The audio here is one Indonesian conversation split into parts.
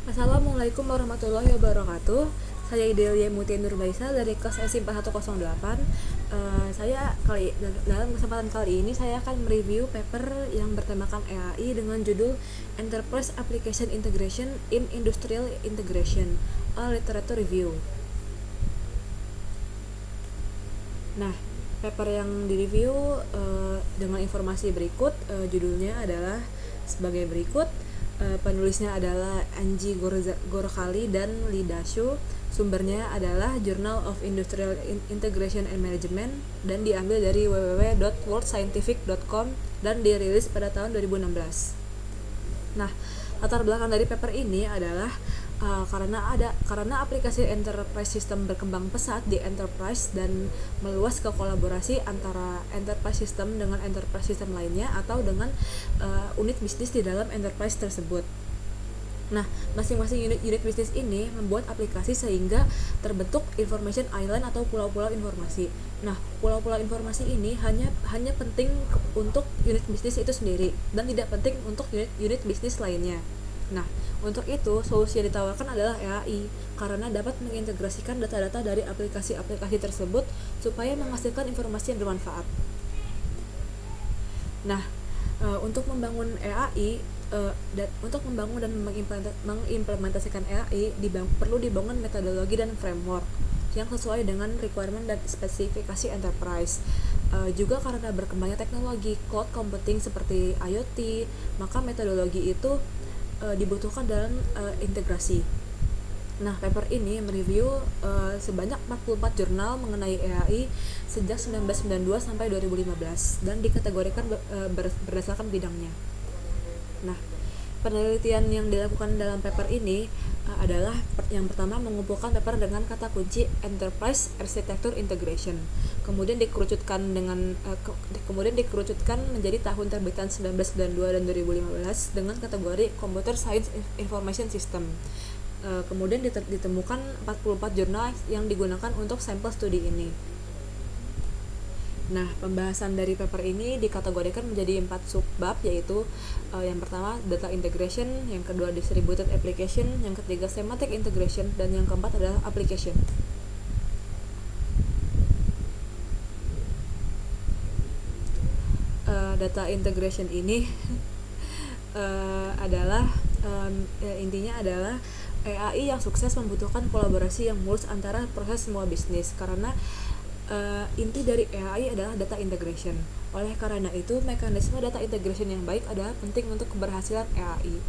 Assalamualaikum warahmatullahi wabarakatuh. Saya Idelia Mutia Nurbaisa dari kelas SI 4108. Dalam kesempatan kali ini saya akan mereview paper yang bertemakan EAI dengan judul Enterprise Application Integration in Industrial Integration, a Literature Review. Nah, paper yang direview dengan informasi berikut. Judulnya adalah sebagai berikut. Penulisnya adalah Angie Gorkali dan Lee Da-shu. Sumbernya adalah Journal of Industrial Integration and Management dan diambil dari www.worldscientific.com dan dirilis pada tahun 2016. Nah, latar belakang dari paper ini adalah karena aplikasi enterprise system berkembang pesat di enterprise dan meluas ke kolaborasi antara enterprise system dengan enterprise system lainnya atau dengan unit bisnis di dalam enterprise tersebut. Nah, masing-masing unit bisnis ini membuat aplikasi sehingga terbentuk information island atau pulau-pulau informasi. Nah, pulau-pulau informasi ini hanya penting untuk unit bisnis itu sendiri dan tidak penting untuk unit bisnis lainnya. Nah, untuk itu solusi yang ditawarkan adalah EAI karena dapat mengintegrasikan data-data dari aplikasi-aplikasi tersebut supaya menghasilkan informasi yang bermanfaat. Nah, untuk membangun EAI untuk membangun dan mengimplementasikan EAI perlu dibangun metodologi dan framework yang sesuai dengan requirement dan spesifikasi enterprise. Juga karena berkembangnya teknologi cloud computing seperti IoT, maka metodologi itu dibutuhkan dalam integrasi. Nah, paper ini mereview sebanyak 44 jurnal mengenai EAI sejak 1992 sampai 2015 dan dikategorikan berdasarkan bidangnya. Nah, penelitian yang dilakukan dalam paper ini adalah yang pertama mengumpulkan paper dengan kata kunci Enterprise Architecture Integration. Kemudian dikerucutkan menjadi tahun terbitan 1992 dan 2015 dengan kategori Computer Science Information System. Kemudian ditemukan 44 jurnal yang digunakan untuk sampel studi ini. Nah, pembahasan dari paper ini dikategorikan menjadi 4 subbab, yaitu yang pertama data integration, yang kedua distributed application, yang ketiga semantic integration, dan yang keempat adalah application. Data integration ini intinya adalah EAI yang sukses membutuhkan kolaborasi yang mulus antara proses semua bisnis karena inti dari EAI adalah data integration. Oleh karena itu, mekanisme data integration yang baik adalah penting untuk keberhasilan EAI.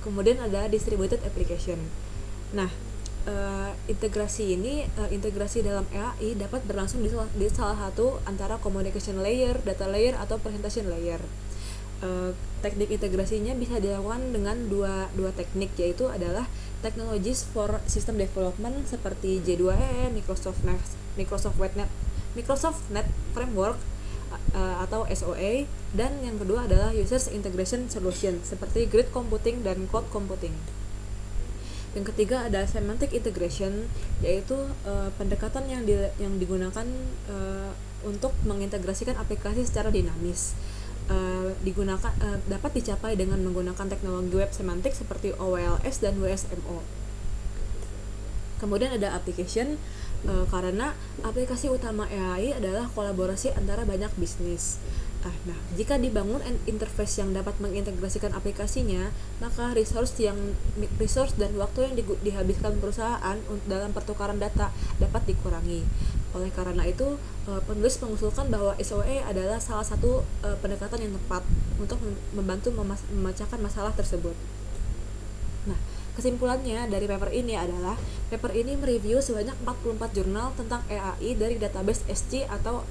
Kemudian ada distributed application. Nah, integrasi dalam EAI dapat berlangsung di salah satu antara communication layer, data layer, atau presentation layer. Teknik integrasinya bisa dilakukan dengan dua teknik, yaitu adalah technologies for system development seperti J2EE, Microsoft Net Framework atau SOA, dan yang kedua adalah Users Integration Solution seperti Grid Computing dan Cloud Computing. Yang ketiga ada Semantic Integration, yaitu pendekatan yang digunakan untuk mengintegrasikan aplikasi secara dinamis. Dapat dicapai dengan menggunakan teknologi web semantik seperti OLS dan WSMO. Kemudian ada application, karena aplikasi utama EAI adalah kolaborasi antara banyak bisnis. Nah, jika dibangun interface yang dapat mengintegrasikan aplikasinya, maka resource dan waktu yang dihabiskan perusahaan dalam pertukaran data dapat dikurangi. Oleh karena itu, penulis mengusulkan bahwa SOA adalah salah satu pendekatan yang tepat untuk membantu memecahkan masalah tersebut. Nah, kesimpulannya dari paper ini adalah paper ini mereview sebanyak 44 jurnal tentang EAI dari database SCI atau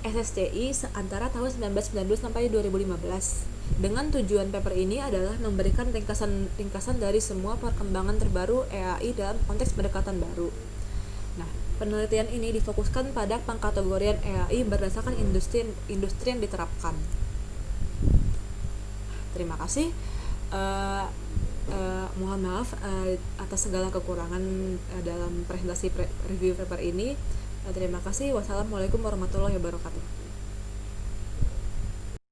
SSCI antara tahun 1992 sampai 2015. Dengan tujuan paper ini adalah memberikan ringkasan dari semua perkembangan terbaru EAI dalam konteks pendekatan baru. Nah, penelitian ini difokuskan pada pengkategorian EAI berdasarkan industri yang diterapkan. Terima kasih. Mohon maaf atas segala kekurangan dalam presentasi review paper ini. Terima kasih. Wassalamualaikum warahmatullahi wabarakatuh.